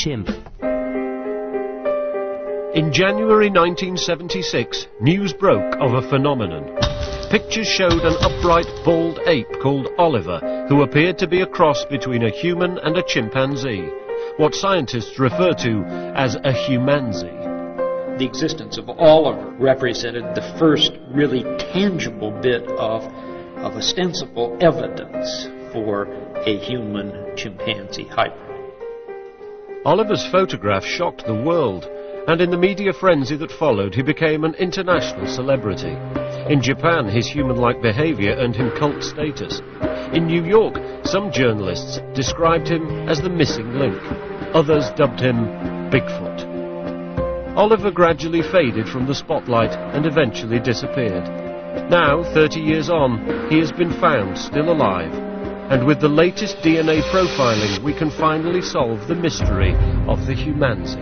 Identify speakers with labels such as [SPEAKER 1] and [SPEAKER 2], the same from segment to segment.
[SPEAKER 1] Chimp.
[SPEAKER 2] In January 1976, news broke of a phenomenon. Pictures showed an upright, bald ape called Oliver, who appeared to be a cross between a human and a chimpanzee, what scientists refer to as a humanzee.
[SPEAKER 3] The existence of Oliver represented the first really tangible bit of ostensible evidence for a human-chimpanzee hybrid.
[SPEAKER 2] Oliver's photograph shocked the world, and in the media frenzy that followed, he became an international celebrity. In Japan, his human-like behavior earned him cult status. In New York, some journalists described him as the missing link. Others dubbed him Bigfoot. Oliver gradually faded from the spotlight and eventually disappeared. Now, 30 years on, he has been found still alive. And with the latest DNA profiling, we can finally solve the mystery of the humanzee.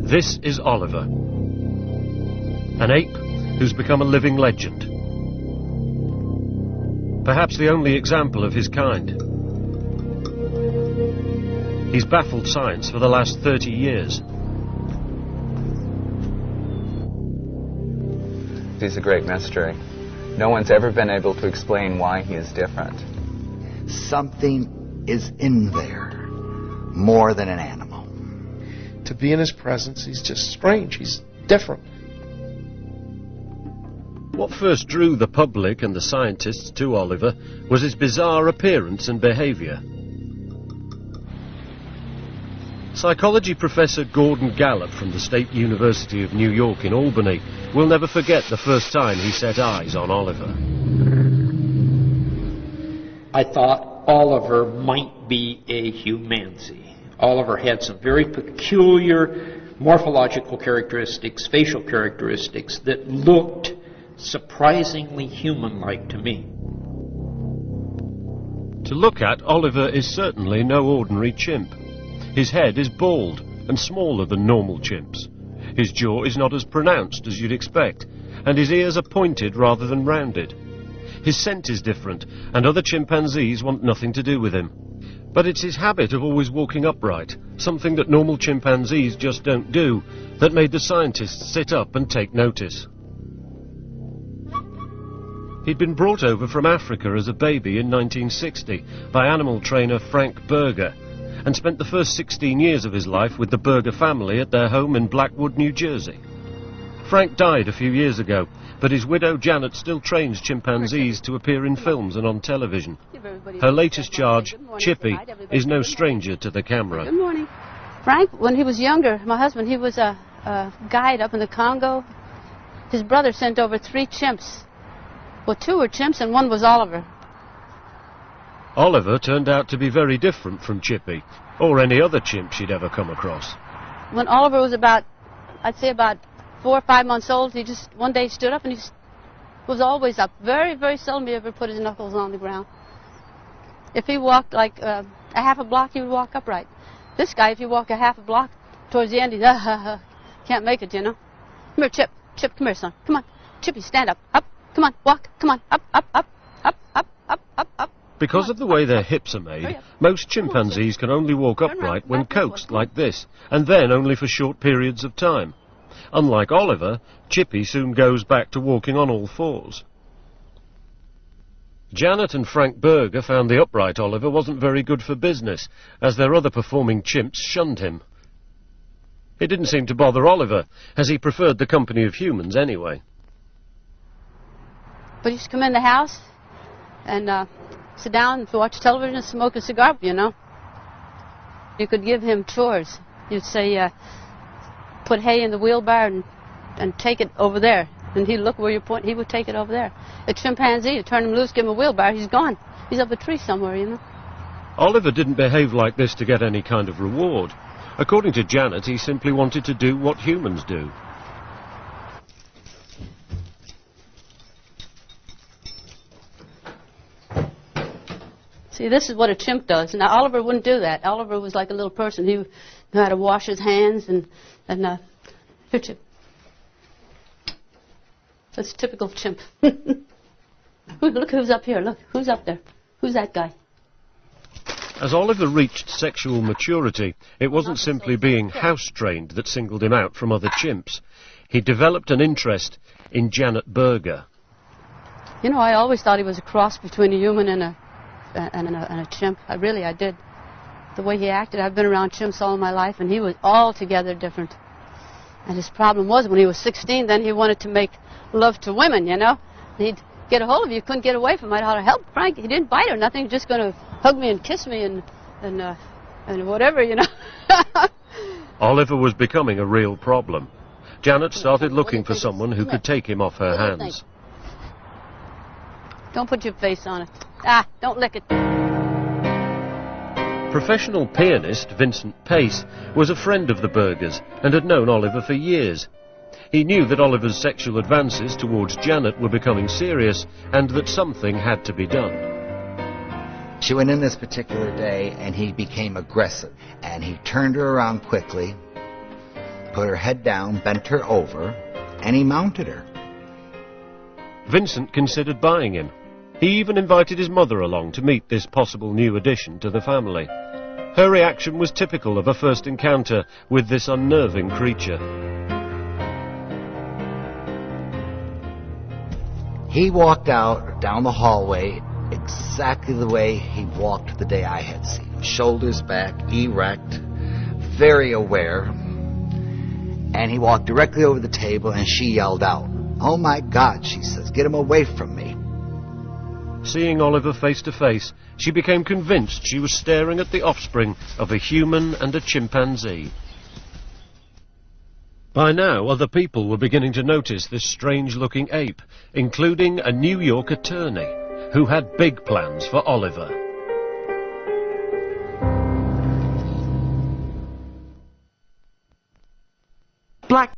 [SPEAKER 2] This is Oliver, an ape who's become a living legend. Perhaps the only example of his kind. He's baffled science for the last 30 years.
[SPEAKER 4] He's a great mystery. No one's ever been able to explain why he is different.
[SPEAKER 5] Something is in there, more than an animal.
[SPEAKER 6] To be in his presence, he's just strange. He's different.
[SPEAKER 2] What first drew the public and the scientists to Oliver was his bizarre appearance and behavior. Psychology professor Gordon Gallup from the State University of New York in Albany will never forget the first time he set eyes on Oliver.
[SPEAKER 3] I thought Oliver might be a humanzee. Oliver had some very peculiar morphological characteristics, facial characteristics that looked surprisingly human-like to me.
[SPEAKER 2] To look at, Oliver is certainly no ordinary chimp. His head is bald and smaller than normal chimps. His jaw is not as pronounced as you'd expect, and his ears are pointed rather than rounded. His scent is different, and other chimpanzees want nothing to do with him. But it's his habit of always walking upright, something that normal chimpanzees just don't do, that made the scientists sit up and take notice. He'd been brought over from Africa as a baby in 1960 by animal trainer Frank Berger, and spent the first 16 years of his life with the Berger family at their home in Blackwood, New Jersey. Frank died a few years ago, but his widow Janet still trains chimpanzees to appear in films and on television. Her latest charge, Chippy, is no stranger to the camera.
[SPEAKER 7] Good morning. Frank, when he was younger, my husband, he was a guide up in the Congo. His brother sent over 3 chimps. Well, 2 were chimps and 1 was Oliver.
[SPEAKER 2] Oliver turned out to be very different from Chippy, or any other chimp she'd ever come across.
[SPEAKER 7] When Oliver was about 4 or 5 months old, he just one day stood up and he was always up. Very, very seldom he ever put his knuckles on the ground. If he walked like a half a block, he would walk upright. This guy, if you walk a half a block, towards the end, he's can't make it, you know. Come here, Chip. Chip, come here, son. Come on. Chippy, stand up. Up. Come on, walk. Come on. Up, up, up, up, up, up, up, up.
[SPEAKER 2] Because of the way their hips are made, most chimpanzees can only walk upright when coaxed like this, and then only for short periods of time. Unlike Oliver, Chippy soon goes back to walking on all fours. Janet and Frank Berger found the upright Oliver wasn't very good for business, as their other performing chimps shunned him. It didn't seem to bother Oliver, as he preferred the company of humans anyway.
[SPEAKER 7] But he used to come in the house and sit down and watch television and smoke a cigar, you know. You could give him chores. You'd say, put hay in the wheelbarrow and take it over there. And he'd look where you're pointing, he would take it over there. A chimpanzee, you turn him loose, give him a wheelbarrow, he's gone. He's up a tree somewhere, you know.
[SPEAKER 2] Oliver didn't behave like this to get any kind of reward. According to Janet, he simply wanted to do what humans do.
[SPEAKER 7] See, this is what a chimp does. Now, Oliver wouldn't do that. Oliver was like a little person. He knew how to wash his hands and Here, Chimp. That's typical Chimp. Look who's up here. Look, who's up there? Who's that guy?
[SPEAKER 2] As Oliver reached sexual maturity, it wasn't simply being house-trained that singled him out from other chimps. He developed an interest in Janet Berger.
[SPEAKER 7] You know, I always thought he was a cross between a human and a chimp. I did. The way he acted, I've been around chimps all my life, and he was altogether different. And his problem was, when he was 16, then he wanted to make love to women, you know. He'd get a hold of you, couldn't get away from it. I'd help Frank. He didn't bite or nothing, just going to hug me and kiss me and whatever, you know.
[SPEAKER 2] Oliver was becoming a real problem. Janet started looking for someone who could take him off her hands.
[SPEAKER 7] Don't put your face on it. Ah, don't lick it.
[SPEAKER 2] Professional pianist Vincent Pace was a friend of the Bergers and had known Oliver for years. He knew that Oliver's sexual advances towards Janet were becoming serious and that something had to be done.
[SPEAKER 5] She went in this particular day, and he became aggressive. And he turned her around quickly, put her head down, bent her over, and he mounted her.
[SPEAKER 2] Vincent considered buying him. He even invited his mother along to meet this possible new addition to the family. Her reaction was typical of a first encounter with this unnerving creature.
[SPEAKER 5] He walked out down the hallway exactly the way he walked the day I had seen him. Shoulders back, erect, very aware. And he walked directly over the table, and she yelled out, "Oh my God," she says, "get him away from me."
[SPEAKER 2] Seeing Oliver face to face, she became convinced she was staring at the offspring of a human and a chimpanzee. By now, other people were beginning to notice this strange-looking ape, including a New York attorney, who had big plans for Oliver.
[SPEAKER 1] Black